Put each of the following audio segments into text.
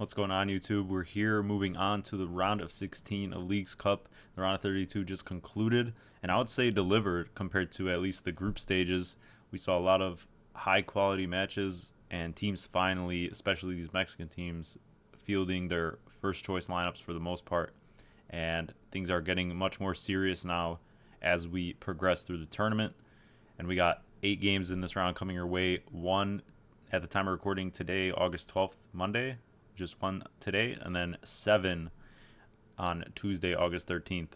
What's going on, YouTube? We're here moving on to the round of 16 of Leagues Cup. The round of 32 just concluded, and I would say delivered compared to at least the group stages. We saw a lot of high quality matches and teams finally, especially these Mexican teams, fielding their first choice lineups for the most part. And things are getting much more serious now as we progress through the tournament. And we got 8 games in this round coming your way. One at the time of recording today, August 12th, Monday. Just one today, and then 7 on Tuesday, August 13th.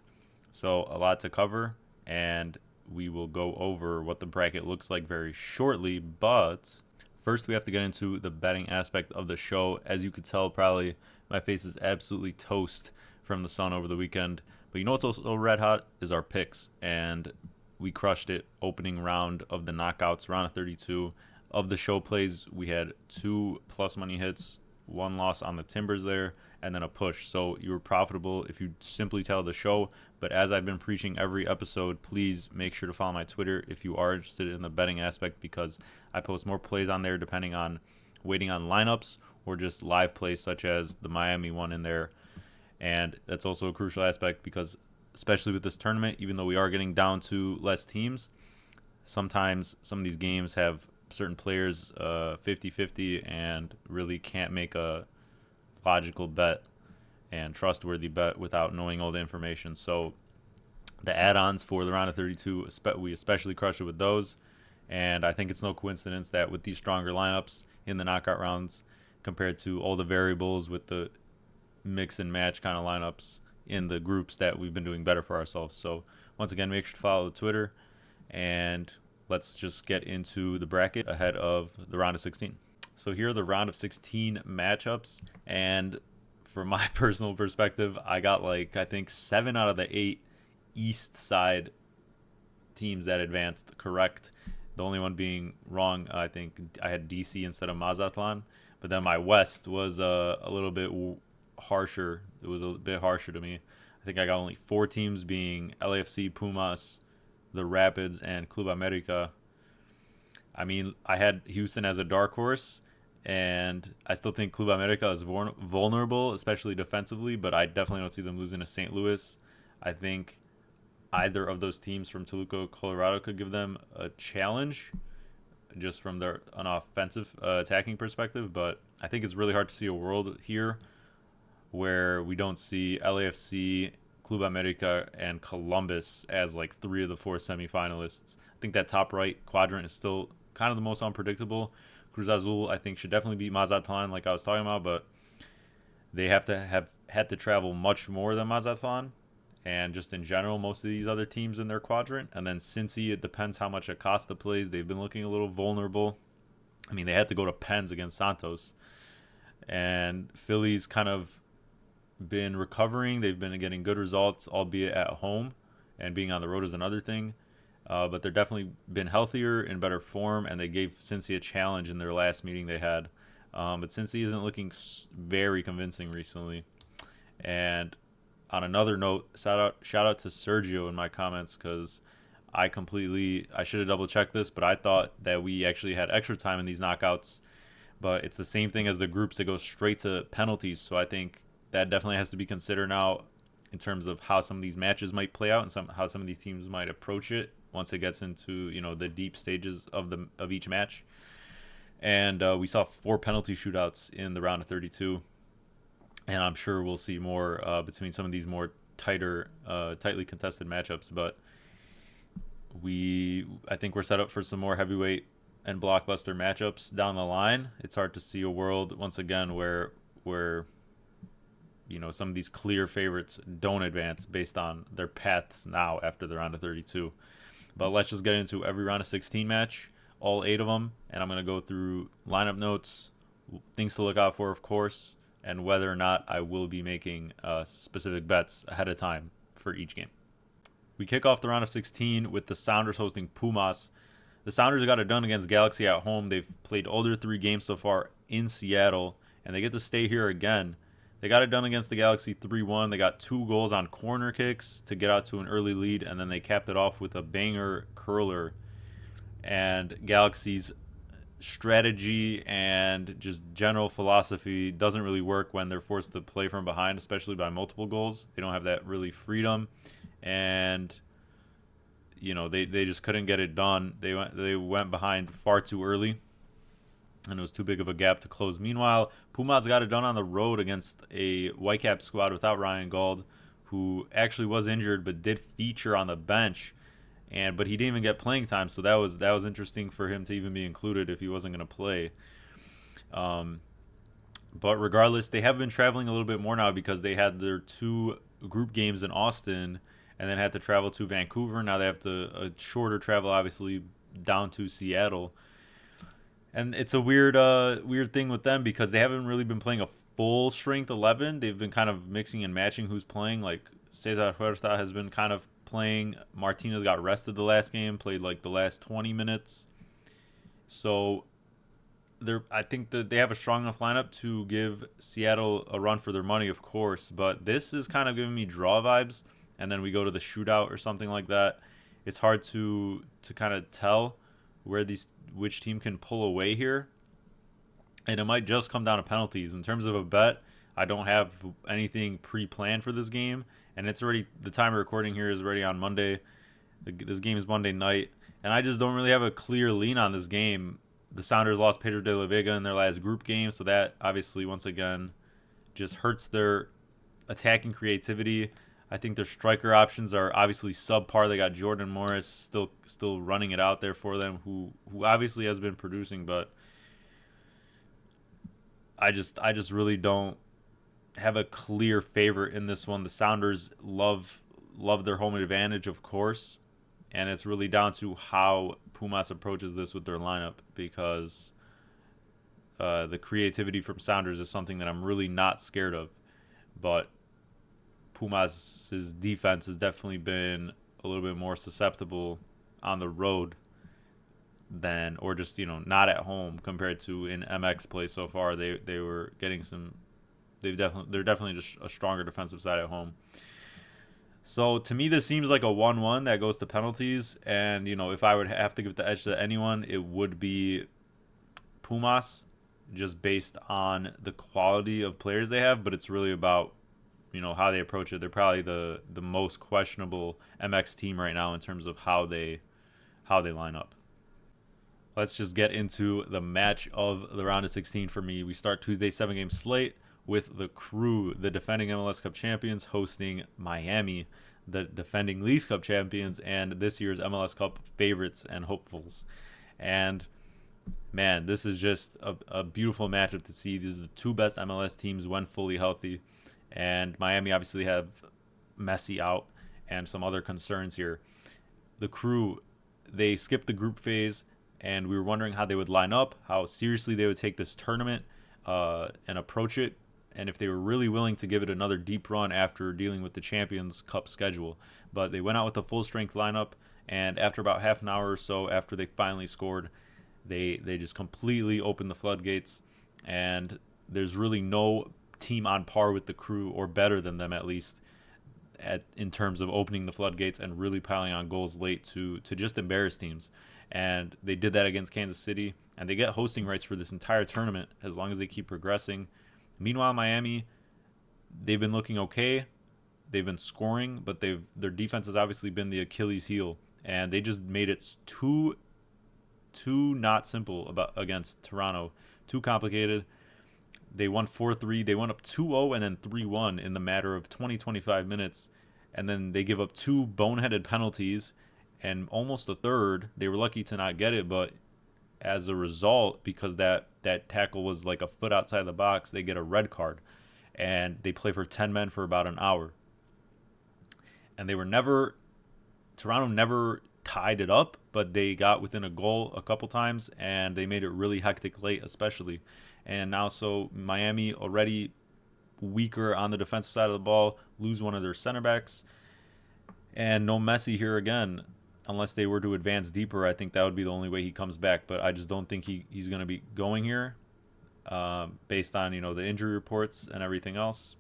So a lot to cover, and we will go over what the bracket looks like very shortly. But first, we have to get into the betting aspect of the show. As you could tell, probably my face is absolutely toast from the sun over the weekend. But you know what's also red hot is our picks, and we crushed it opening round of the knockouts, round of 32 of the show plays. We had 2 plus money hits, 1 loss on the Timbers there, and then a push. So you were profitable if you simply tell the show. But as I've been preaching every episode, please make sure to follow my Twitter if you are interested in the betting aspect, because I post more plays on there depending on waiting on lineups or just live plays such as the Miami one in there. And that's also a crucial aspect because especially with this tournament, even though we are getting down to less teams, sometimes some of these games have certain players 50-50 and really can't make a logical bet and trustworthy bet without knowing all the information. So the add-ons for the round of 32, we especially crushed it with those. And I think it's no coincidence that with these stronger lineups in the knockout rounds compared to all the variables with the mix and match kind of lineups in the groups, that we've been doing better for ourselves. So once again, make sure to follow the Twitter, and let's just get into the bracket ahead of the round of 16. So here are the round of 16 matchups, and from my personal perspective, I got I think 7 out of the 8 East side teams that advanced correct. The only one being wrong, I think I had DC instead of Mazatlan, but then my West was a little bit harsher. It was a bit harsher to me. I think I got only 4 teams, being LAFC, PUMAS, the Rapids, and Club America. I mean, I had Houston as a dark horse, and I still think Club America is vulnerable, especially defensively, but I definitely don't see them losing to St. Louis. I think either of those teams from Toluca, Colorado could give them a challenge just from an offensive attacking perspective, but I think it's really hard to see a world here where we don't see LAFC, Club America, and Columbus as 3 of the 4 semifinalists. I think that top right quadrant is still kind of the most unpredictable. Cruz Azul, I think, should definitely beat Mazatlan, like I was talking about, but they have had to travel much more than Mazatlan, and just in general, most of these other teams in their quadrant. And then Cincy, it depends how much Acosta plays. They've been looking a little vulnerable. I mean, they had to go to pens against Santos, and Philly's kind of been recovering. They've been getting good results, albeit at home, and being on the road is another thing. But they're definitely been healthier, in better form, and they gave Cincy a challenge in their last meeting they had. But Cincy isn't looking very convincing recently. And on another note, shout out to Sergio in my comments, because I should have double checked this, but I thought that we actually had extra time in these knockouts. But it's the same thing as the groups that go straight to penalties. So I think that definitely has to be considered now in terms of how some of these matches might play out and how some of these teams might approach it once it gets into the deep stages of each match. And we saw 4 penalty shootouts in the round of 32, and I'm sure we'll see more between some of these more tightly contested matchups. But I think we're set up for some more heavyweight and blockbuster matchups down the line. It's hard to see a world once again where some of these clear favorites don't advance based on their paths now after the round of 32. But let's just get into every round of 16 match, all 8 of them, and I'm going to go through lineup notes, things to look out for, of course, and whether or not I will be making specific bets ahead of time for each game. We kick off the round of 16 with the Sounders hosting Pumas. The Sounders got it done against Galaxy at home. They've played all their 3 games so far in Seattle, and they get to stay here again. They got it done against the Galaxy 3-1. They got 2 goals on corner kicks to get out to an early lead, and then they capped it off with a banger curler. And Galaxy's strategy and just general philosophy doesn't really work when they're forced to play from behind, especially by multiple goals. They don't have that really freedom, and they just couldn't get it done. They went behind far too early, and it was too big of a gap to close. Meanwhile, Pumas got it done on the road against a Whitecap squad without Ryan Gauld, who actually was injured but did feature on the bench, but he didn't even get playing time. So that was interesting for him to even be included if he wasn't going to play. But regardless, they have been traveling a little bit more now because they had their 2 group games in Austin and then had to travel to Vancouver. Now they have a shorter travel, obviously, down to Seattle. And it's a weird thing with them because they haven't really been playing a full strength 11. They've been kind of mixing and matching who's playing. Like Cesar Huerta has been kind of playing. Martinez got rested the last game, played like the last 20 minutes. So I think that they have a strong enough lineup to give Seattle a run for their money, of course. But this is kind of giving me draw vibes. And then we go to the shootout or something like that. It's hard to kind of tell which team can pull away here, and it might just come down to penalties. In terms of a bet, I don't have anything pre-planned for this game, and it's already, the time of recording here is already on Monday. This game is Monday night, and I just don't really have a clear lean on this game. The Sounders lost Pedro de la Vega in their last group game, so that obviously once again just hurts their attacking creativity. I think their striker options are obviously subpar. They got Jordan Morris still running it out there for them, who obviously has been producing, but I just really don't have a clear favorite in this one. The Sounders love their home advantage, of course, and it's really down to how Pumas approaches this with their lineup, because the creativity from Sounders is something that I'm really not scared of, but Pumas' defense has definitely been a little bit more susceptible on the road than, or just not at home compared to in MX play so far. They were getting some. They're definitely just a stronger defensive side at home. So to me, this seems like a 1-1 that goes to penalties, and if I would have to give the edge to anyone, it would be Pumas, just based on the quality of players they have. But it's really about how they approach it. They're probably the most questionable MX team right now in terms of how they line up. Let's just get into the match of the round of 16 for me. We start Tuesday 7-game slate with the Crew, the defending MLS Cup champions, hosting Miami, the defending Leagues Cup champions and this year's MLS Cup favorites and hopefuls. And man, this is just a beautiful matchup to see. These are the 2 best MLS teams when fully healthy. And Miami obviously have Messi out and some other concerns here. The Crew, they skipped the group phase, and we were wondering how they would line up, how seriously they would take this tournament and approach it, and if they were really willing to give it another deep run after dealing with the Champions Cup schedule. But they went out with a full-strength lineup, and after about half an hour or so after they finally scored, they just completely opened the floodgates, and there's really no team on par with the Crew, or better than them at least, in terms of opening the floodgates and really piling on goals late to just embarrass teams. And they did that against Kansas City, and they get hosting rights for this entire tournament as long as they keep progressing. Meanwhile, Miami, they've been looking okay. They've been scoring, but their defense has obviously been the Achilles heel, and they just made it too not simple against Toronto, too complicated. They won 4-3. They went up 2-0 and then 3-1 in the matter of 25 minutes. And then they give up 2 boneheaded penalties and almost a third. They were lucky to not get it, but as a result, because that tackle was like a foot outside the box, they get a red card. And they play for 10 men for about an hour. And Toronto never tied it up, but they got within a goal a couple times, and they made it really hectic late, especially. And now, so Miami, already weaker on the defensive side of the ball, lose one of their center backs. And no Messi here again. Unless they were to advance deeper, I think that would be the only way he comes back. But I just don't think he's going to be going here based on, the injury reports and everything else.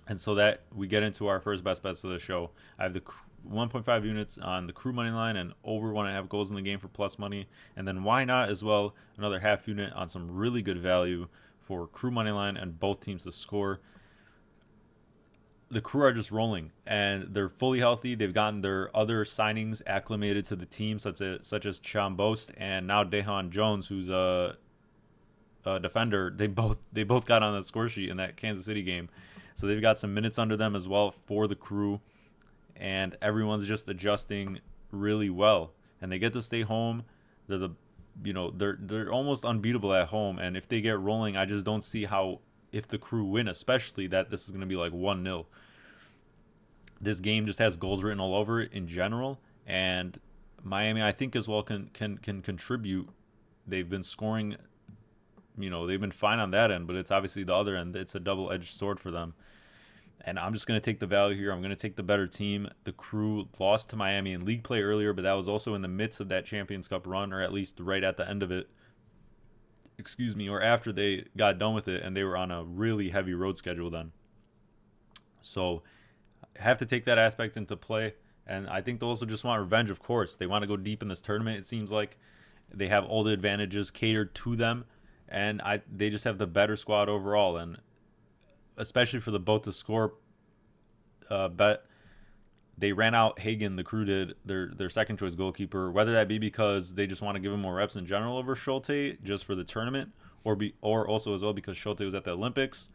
And so that we get into our first best bets of the show. I have the 1.5 units on the Crew money line and over 1.5 goals in the game for plus money. And then why not as well another half unit on some really good value for Crew money line and both teams to score. The Crew are just rolling and they're fully healthy. They've gotten their other signings acclimated to the team, such as Chambost and now Dejan Jones, who's a defender. They both got on the score sheet in that Kansas City game, so they've got some minutes under them as well for the Crew, and everyone's just adjusting really well. And they get to stay home. They're almost unbeatable at home, and if they get rolling, I just don't see how, if the Crew win especially, that this is going to be like 1-0. This game just has goals written all over it in general, and Miami I think as well can contribute. They've been scoring, they've been fine on that end, but it's obviously the other end. It's a double-edged sword for them. And I'm just going to take the value here. I'm going to take the better team. The Crew lost to Miami in league play earlier, but that was also in the midst of that Champions Cup run, or at least right at the end of it. Or after they got done with it, and they were on a really heavy road schedule then. So have to take that aspect into play. And I think they also just want revenge, of course. They want to go deep in this tournament. It seems like they have all the advantages catered to them, and they just have the better squad overall. And especially for the both to score bet, they ran out Hagen, the Crew did, their second choice goalkeeper, whether that be because they just want to give him more reps in general over Schulte just for the tournament, or also as well because Schulte was at the Olympics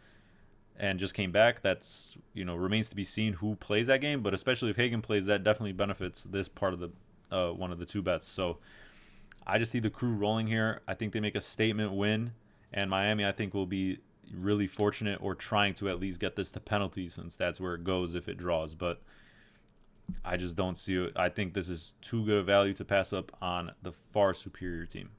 and just came back. That's, remains to be seen who plays that game, but especially if Hagen plays, that definitely benefits this part of the one of the two bets. So I just see the Crew rolling here. I think they make a statement win, and Miami I think will be really fortunate, or trying to at least get this to penalties, since that's where it goes if it draws. But I just don't see it. I think this is too good a value to pass up on the far superior team.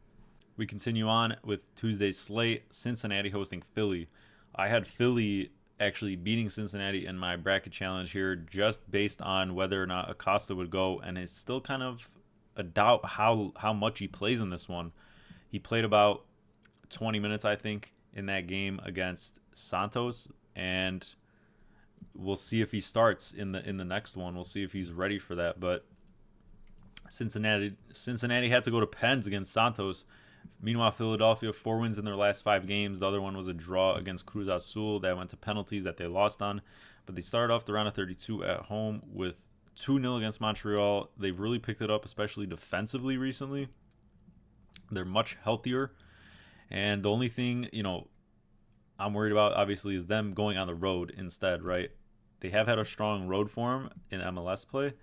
We continue on with Tuesday's slate. Cincinnati hosting Philly. I had Philly actually beating Cincinnati in my bracket challenge here, just based on whether or not Acosta would go, and it's still kind of a doubt how much he plays in this one. He played about 20 minutes, I think, in that game against Santos, and we'll see if he starts in the next one. We'll see if he's ready for that. But Cincinnati had to go to pens against Santos. Meanwhile, Philadelphia, 4 wins in their last 5 games. The other one was a draw against Cruz Azul that went to penalties that they lost on. But they started off the round of 32 at home with 2-0 against Montreal. They've really picked it up, especially defensively recently. They're much healthier. And the only thing, I'm worried about, obviously, is them going on the road instead, right? They have had a strong road form in MLS play.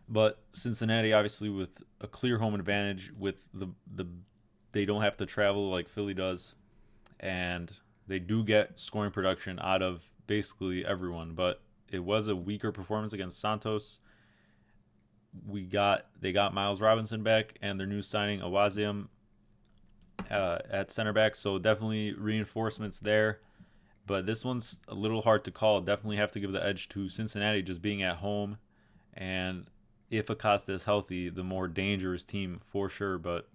But Cincinnati, obviously, with a clear home advantage, with they don't have to travel like Philly does, and they do get scoring production out of basically everyone. But it was a weaker performance against Santos. They got Miles Robinson back and their new signing Awaziam at center back, so definitely reinforcements there. But this one's a little hard to call. Definitely have to give the edge to Cincinnati just being at home, and if Acosta is healthy, the more dangerous team for sure. But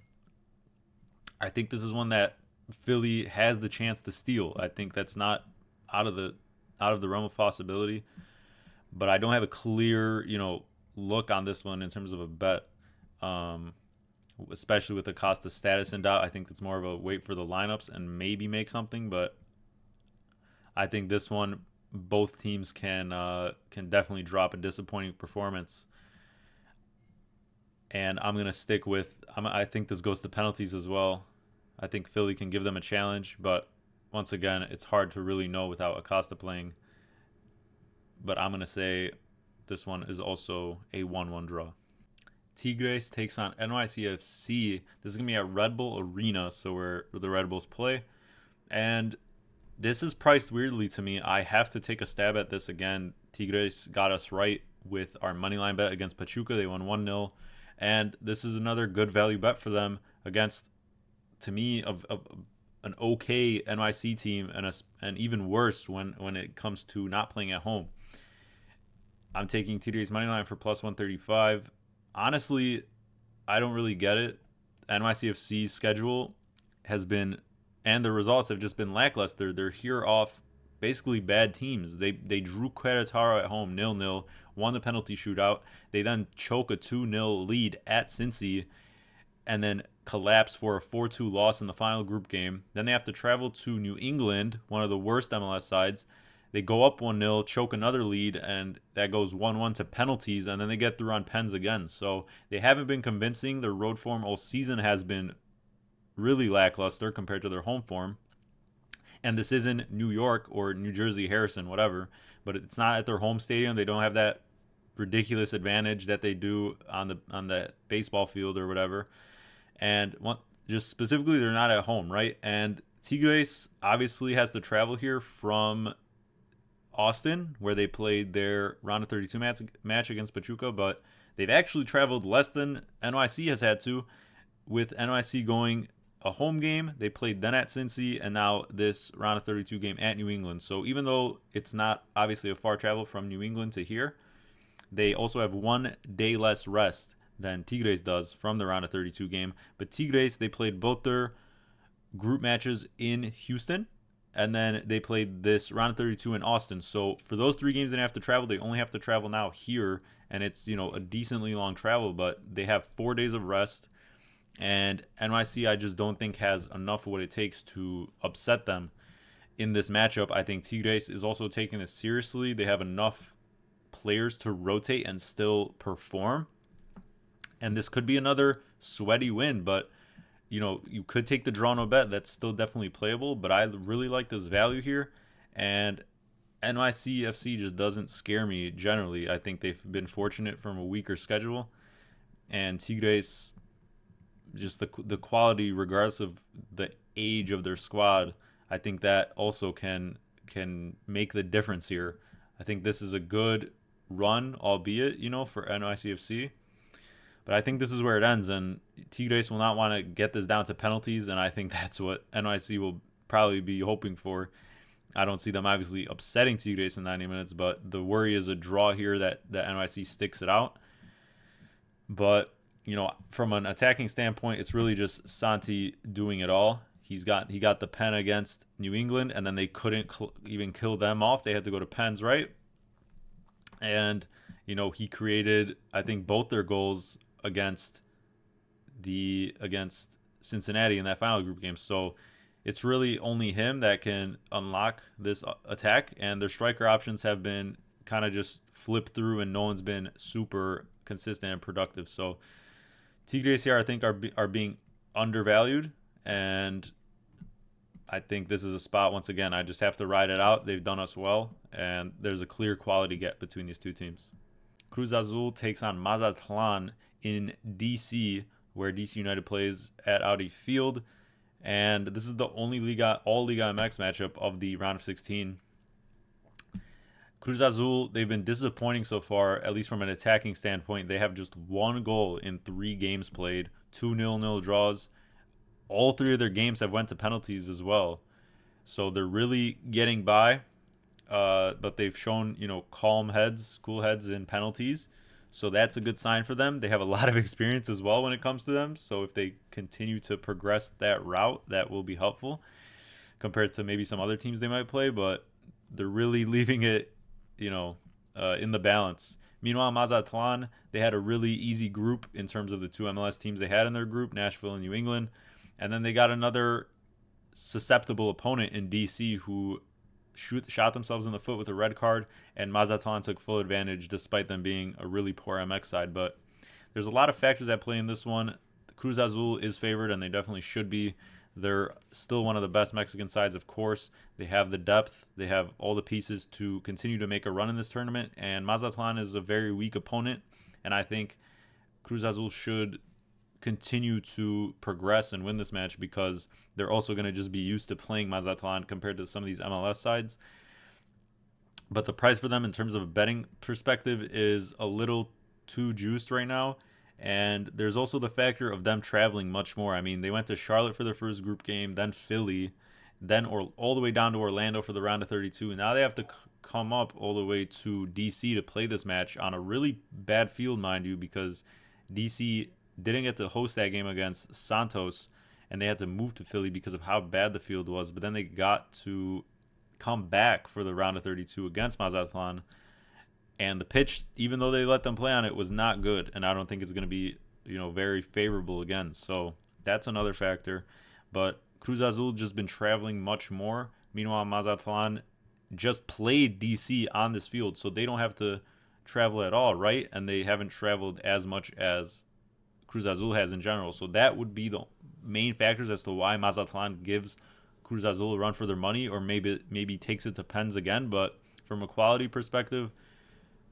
I think this is one that Philly has the chance to steal. I think that's not out of the realm of possibility. But I don't have a clear, look on this one in terms of a bet, especially with Acosta's status in doubt. I think it's more of a wait for the lineups and maybe make something. But I think this one, both teams can definitely drop a disappointing performance. And I'm going to stick with, I think this goes to penalties as well. I think Philly can give them a challenge, but once again, it's hard to really know without Acosta playing. But I'm going to say this one is also a 1-1 draw. Tigres takes on NYCFC. This is going to be at Red Bull Arena, so where the Red Bulls play. And this is priced weirdly to me. I have to take a stab at this again. Tigres got us right with our moneyline bet against Pachuca. They won 1-0. And this is another good value bet for them against, to me, an okay NYC team, and even worse when it comes to not playing at home. I'm taking Tigres moneyline for plus 135. Honestly, I don't really get it. NYCFC's schedule has been, and the results have just been lackluster. They're here off basically bad teams. They drew Querétaro at home 0-0, won the penalty shootout. They then choke a 2-0 lead at Cincy, and then collapse for a 4-2 loss in the final group game. Then they have to travel to New England, one of the worst MLS sides. They go up 1-0, choke another lead, and that goes 1-1 to penalties, and then they get through on pens again. So they haven't been convincing. Their road form all season has been really lackluster compared to their home form. And this isn't New York or New Jersey, Harrison, whatever, but it's not at their home stadium. They don't have that ridiculous advantage that they do on the baseball field or whatever. And just specifically, they're not at home, right? And Tigres obviously has to travel here from Austin, where they played their round of 32 match against Pachuca, but they've actually traveled less than NYC has had to, with NYC going a home game. They played then at Cincy, and now this round of 32 game at New England. So even though it's not obviously a far travel from New England to here, they also have 1 day less rest than Tigres does from the round of 32 game. But Tigres, they played both their group matches in Houston, and then they played this round of 32 in Austin. So for those 3 games they have to travel, they only have to travel now here, and it's, a decently long travel, but they have 4 days of rest. And NYC, I just don't think has enough of what it takes to upset them in this matchup. I think Tigres is also taking this seriously. They have enough players to rotate and still perform. And this could be another sweaty win, but you could take the draw no bet. That's still definitely playable, but I really like this value here. And NYCFC just doesn't scare me generally. I think they've been fortunate from a weaker schedule. And Tigres, just the quality, regardless of the age of their squad, I think that also can make the difference here. I think this is a good run, albeit, for NYCFC. But I think this is where it ends, and Tigres will not want to get this down to penalties, and I think that's what NYC will probably be hoping for. I don't see them obviously upsetting Tigres in 90 minutes, but the worry is a draw here that NYC sticks it out. But, from an attacking standpoint, it's really just Santi doing it all. He got the pen against New England, and then they couldn't even kill them off. They had to go to pens, right? And, he created, I think, both their goals against Cincinnati in that final group game. So it's really only him that can unlock this attack, and their striker options have been kind of just flipped through, and no one's been super consistent and productive. So Tigres here, I think, are being undervalued, and I think this is a spot, once again, I just have to ride it out. They've done us well, and there's a clear quality gap between these two teams. Cruz Azul takes on Mazatlan in DC, where DC United plays at Audi Field. And this is the only all Liga MX matchup of the round of 16. Cruz Azul, they've been disappointing so far, at least from an attacking standpoint. They have just 1 goal in 3 games played, 2 0-0 draws. All 3 of their games have went to penalties as well. So they're really getting by. But they've shown, cool heads in penalties. So that's a good sign for them. They have a lot of experience as well when it comes to them. So if they continue to progress that route, that will be helpful compared to maybe some other teams they might play. But they're really leaving it, in the balance. Meanwhile, Mazatlan, they had a really easy group in terms of the 2 MLS teams they had in their group, Nashville and New England. And then they got another susceptible opponent in DC who shot themselves in the foot with a red card, and Mazatlan took full advantage despite them being a really poor MX side. But there's a lot of factors at play in this one. Cruz Azul is favored, and they definitely should be. They're still one of the best Mexican sides, of course. They have the depth. They have all the pieces to continue to make a run in this tournament, and Mazatlan is a very weak opponent, and I think Cruz Azul should continue to progress and win this match because they're also going to just be used to playing Mazatlan compared to some of these MLS sides. But the price for them in terms of a betting perspective is a little too juiced right now. And there's also the factor of them traveling much more. I mean, they went to Charlotte for their first group game, then Philly, then all the way down to Orlando for the round of 32. And now they have to come up all the way to DC to play this match on a really bad field, mind you, because DC didn't get to host that game against Santos, and they had to move to Philly because of how bad the field was. But then they got to come back for the round of 32 against Mazatlan. And the pitch, even though they let them play on it, was not good. And I don't think it's going to be, very favorable again. So that's another factor. But Cruz Azul just been traveling much more. Meanwhile, Mazatlan just played DC on this field, so they don't have to travel at all, right? And they haven't traveled as much as Cruz Azul has in general. So that would be the main factors as to why Mazatlan gives Cruz Azul a run for their money, or maybe takes it to pens again. But from a quality perspective,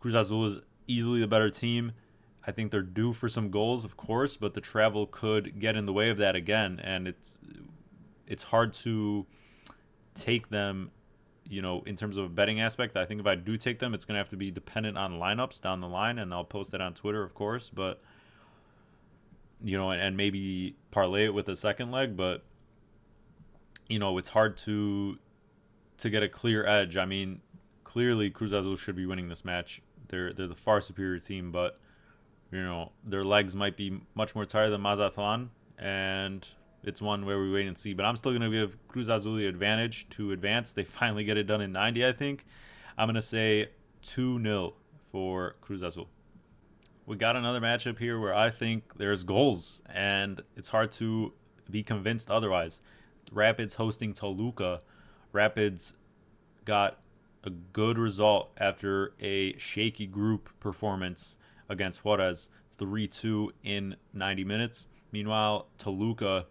Cruz Azul is easily the better team. I think they're due for some goals, of course, but the travel could get in the way of that again, and it's hard to take them, in terms of a betting aspect. I think if I do take them, it's going to have to be dependent on lineups down the line, and I'll post that on Twitter, of course, but, and maybe parlay it with a second leg, but, it's hard to get a clear edge. I mean, clearly Cruz Azul should be winning this match. They're the far superior team, but their legs might be much more tired than Mazatlan, and it's one where we wait and see. But I'm still going to give Cruz Azul the advantage to advance. They finally get it done in 90, I think. I'm going to say 2-0 for Cruz Azul. We got another matchup here where I think there's goals, and it's hard to be convinced otherwise. Rapids hosting Toluca. Rapids got a good result after a shaky group performance against Juarez, 3-2 in 90 minutes. Meanwhile, Toluca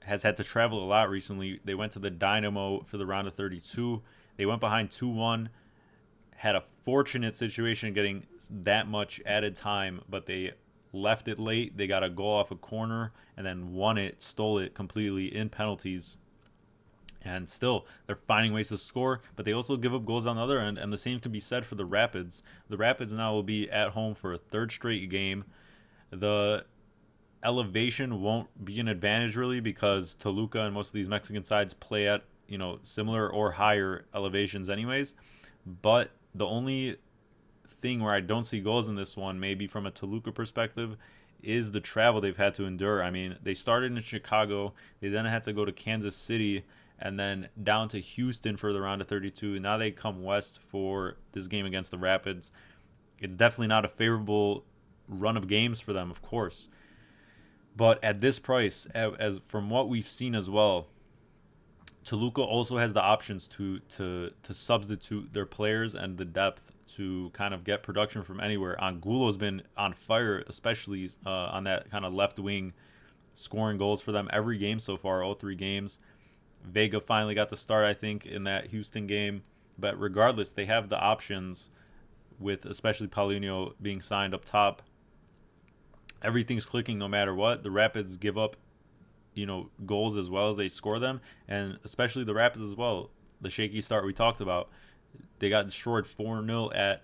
has had to travel a lot recently. They went to the Dynamo for the round of 32. They went behind 2-1, had a fortunate situation getting that much added time, but they left it late. They got a goal off a corner and then stole it completely in penalties. And still, they're finding ways to score, but they also give up goals on the other end, and the same can be said for the Rapids. The Rapids now will be at home for a third straight game. The elevation won't be an advantage, really, because Toluca and most of these Mexican sides play at, similar or higher elevations anyways. But the only thing where I don't see goals in this one, maybe from a Toluca perspective, is the travel they've had to endure. I mean, they started in Chicago, they then had to go to Kansas City, and then down to Houston for the round of 32. Now they come west for this game against the Rapids. It's definitely not a favorable run of games for them, of course. But at this price, as from what we've seen as well, Toluca also has the options to substitute their players and the depth to kind of get production from anywhere. Angulo's been on fire, especially on that kind of left wing, scoring goals for them every game so far, all three games. Vega finally got the start, I think, in that Houston game. But regardless, they have the options with especially Paulinho being signed up top. Everything's clicking no matter what. The Rapids give up, goals as well as they score them. And especially the Rapids as well. The shaky start we talked about. They got destroyed 4-0 at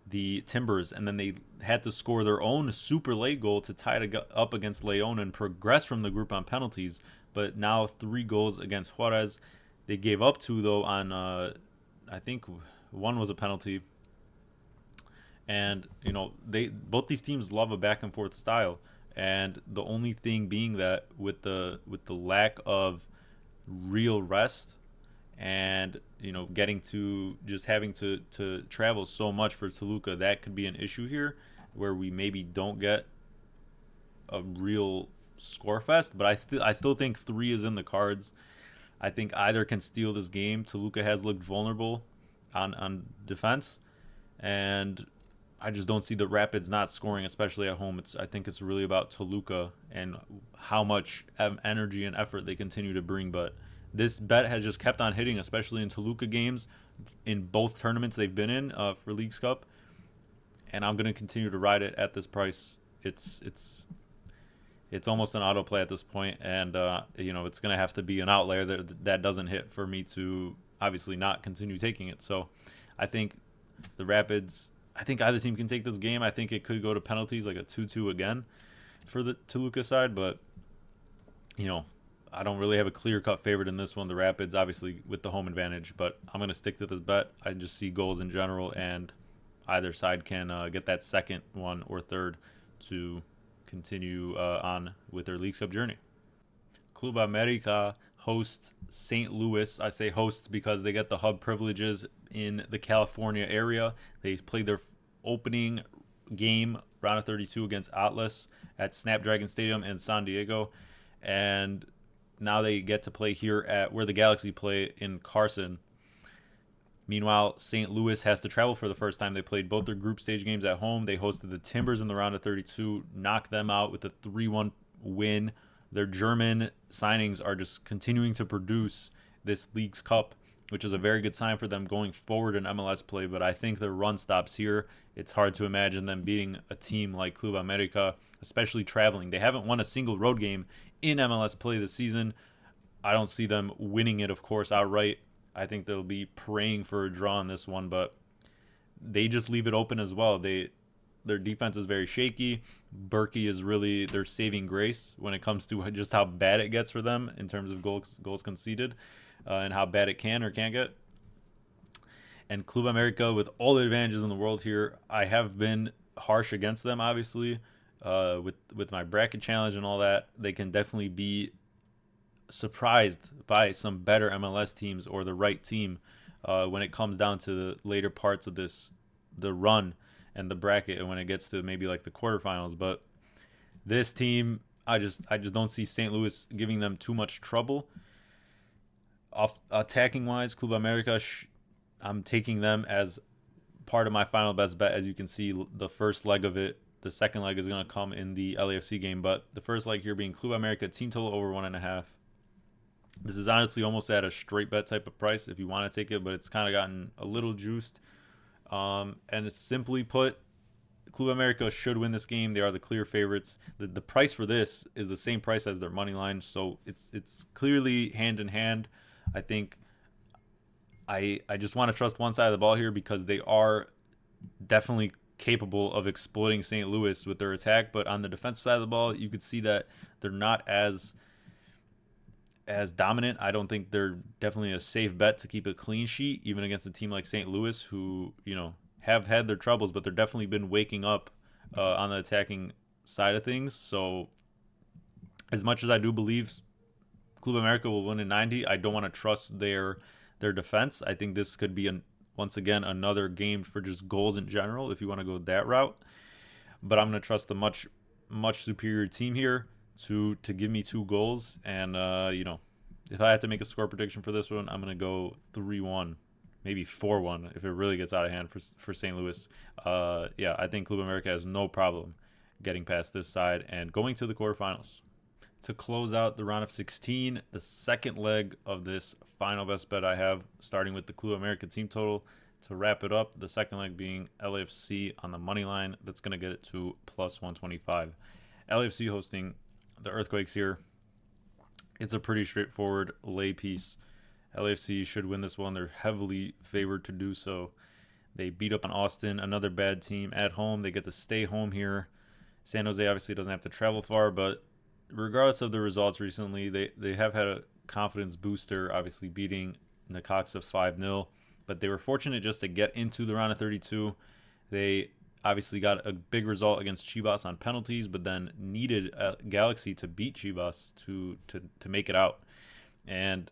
the Timbers, and then they had to score their own super late goal to tie it up against Leon and progress from the group on penalties. But now 3 goals against Juarez. They gave up 2, though, on, I think one was a penalty. And, both these teams love a back and forth style. And the only thing being that with the lack of real rest and, getting to just having to travel so much for Toluca, that could be an issue here where we maybe don't get a real score fest, but I still think 3 is in the cards. I think either can steal this game. Toluca has looked vulnerable on defense, and I just don't see the Rapids not scoring, especially at home. I think it's really about Toluca and how much energy and effort they continue to bring. But this bet has just kept on hitting, especially in Toluca games in both tournaments they've been in for Leagues Cup, and I'm going to continue to ride it at this price. It's almost an auto play at this point, and it's going to have to be an outlier that doesn't hit for me to obviously not continue taking it. So I think the Rapids, I think either team can take this game. I think it could go to penalties, like a 2-2 again for the Toluca side, but I don't really have a clear-cut favorite in this one. The Rapids, obviously, with the home advantage, but I'm going to stick to this bet. I just see goals in general, and either side can get that second one or third to continue on with their Leagues Cup journey. Club America hosts St. Louis. I say hosts because they get the hub privileges in the California area. They played their opening game, round of 32, against Atlas at Snapdragon Stadium in San Diego. And now they get to play here at where the Galaxy play in Carson. Meanwhile, St. Louis has to travel for the first time. They played both their group stage games at home. They hosted the Timbers in the round of 32, knocked them out with a 3-1 win. Their German signings are just continuing to produce this Leagues Cup, which is a very good sign for them going forward in MLS play. But I think their run stops here. It's hard to imagine them beating a team like Club America, especially traveling. They haven't won a single road game in MLS play this season. I don't see them winning it, of course, outright. I think they'll be praying for a draw in this one, but they just leave it open as well. Their defense is very shaky. Berkey is really their saving grace when it comes to just how bad it gets for them in terms of goals conceded and how bad it can or can't get. And Club America, with all the advantages in the world here, I have been harsh against them, obviously, with my bracket challenge and all that. They can definitely be surprised by some better MLS teams or the right team when it comes down to the later parts of the run and the bracket, and when it gets to maybe like the quarterfinals. But this team, I just don't see St. Louis giving them too much trouble. Off attacking wise, Club America, I'm taking them as part of my final best bet. As you can see, the first leg of it, the second leg is going to come in the LAFC game, but the first leg here being Club America team total over 1.5. This is honestly almost at a straight bet type of price if you want to take it, but it's kind of gotten a little juiced. And it's simply put, Club America should win this game. They are the clear favorites. The price for this is the same price as their money line, so it's clearly hand in hand. I think I just want to trust one side of the ball here because they are definitely capable of exploiting St. Louis with their attack, but on the defensive side of the ball, you could see that they're not as dominant. I don't think they're definitely a safe bet to keep a clean sheet, even against a team like St. Louis, who, have had their troubles, but they're definitely been waking up on the attacking side of things. So as much as I do believe Club America will win in 90, I don't want to trust their defense. I think this could be, once again, another game for just goals in general, if you want to go that route. But I'm going to trust the much superior team here to give me 2 goals. And, if I had to make a score prediction for this one, I'm going to go 3-1, maybe 4-1 if it really gets out of hand for St. Louis. I think Club America has no problem getting past this side and going to the quarterfinals. To close out the round of 16, the second leg of this final best bet I have, starting with the Club America team total. To wrap it up, the second leg being LAFC on the money line. That's going to get it to plus 125. LAFC hosting the Earthquakes here. It's a pretty straightforward lay piece. LAFC should win this one. They're heavily favored to do so. They beat up on Austin, another bad team, at home. They get to stay home here. San Jose obviously doesn't have to travel far, but regardless of the results recently, they have had a confidence booster, obviously beating Necaxa 5-0. But they were fortunate just to get into the round of 32. They obviously got a big result against Chivas on penalties, but then needed Galaxy to beat Chivas to make it out. And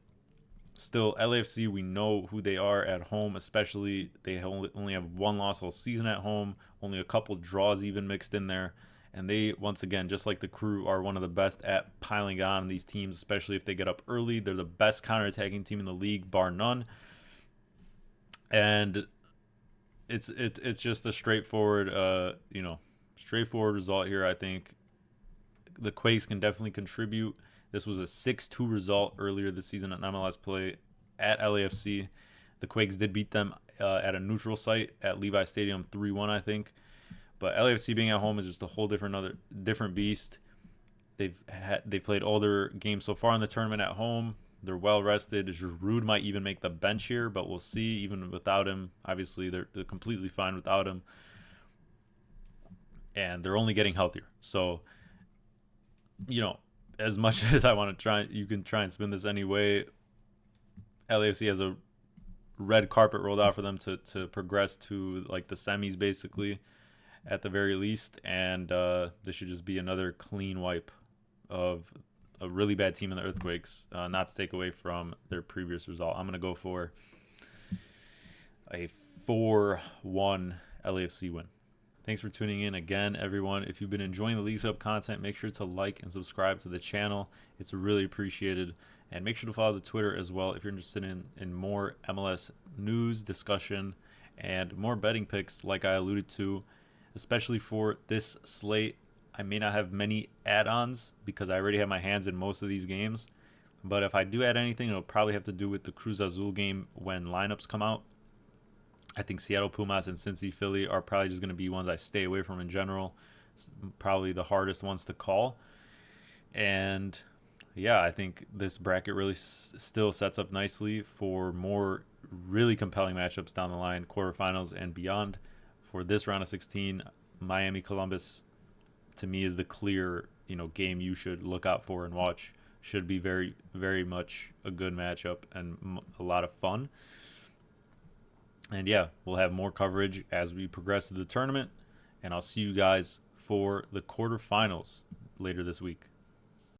still, LAFC, we know who they are at home, especially they only have 1 loss all season at home, only a couple draws even mixed in there. And they, once again, just like the Crew, are one of the best at piling on these teams, especially if they get up early. They're the best counterattacking team in the league, bar none. And it's just a straightforward result here. I think the Quakes can definitely contribute. This was a 6-2 result earlier this season at MLS play at LAFC. The Quakes did beat them at a neutral site at Levi Stadium 3-1, I think. But LAFC being at home is just a whole different beast. They've played all their games so far in the tournament at home. They're well rested. Giroud might even make the bench here, but we'll see. Even without him, obviously they're completely fine without him, and they're only getting healthier. So, as much as I want to try, you can try and spin this anyway. LAFC has a red carpet rolled out for them to progress to like the semis, basically, at the very least, and this should just be another clean wipe of a really bad team in the Earthquakes, not to take away from their previous result. I'm going to go for a 4-1 LAFC win. Thanks for tuning in again, everyone. If you've been enjoying the Leagues Cup content, make sure to like and subscribe to the channel. It's really appreciated. And make sure to follow the Twitter as well if you're interested in more MLS news, discussion, and more betting picks like I alluded to, especially for this slate. I may not have many add-ons because I already have my hands in most of these games. But if I do add anything, it'll probably have to do with the Cruz Azul game when lineups come out. I think Seattle Pumas and Cincy Philly are probably just going to be ones I stay away from in general. It's probably the hardest ones to call. And yeah, I think this bracket really still sets up nicely for more really compelling matchups down the line, quarterfinals and beyond. For this round of 16, Miami Columbus to me is the clear, game you should look out for and watch. Should be very, very much a good matchup and a lot of fun. And yeah, we'll have more coverage as we progress through the tournament. And I'll see you guys for the quarterfinals later this week.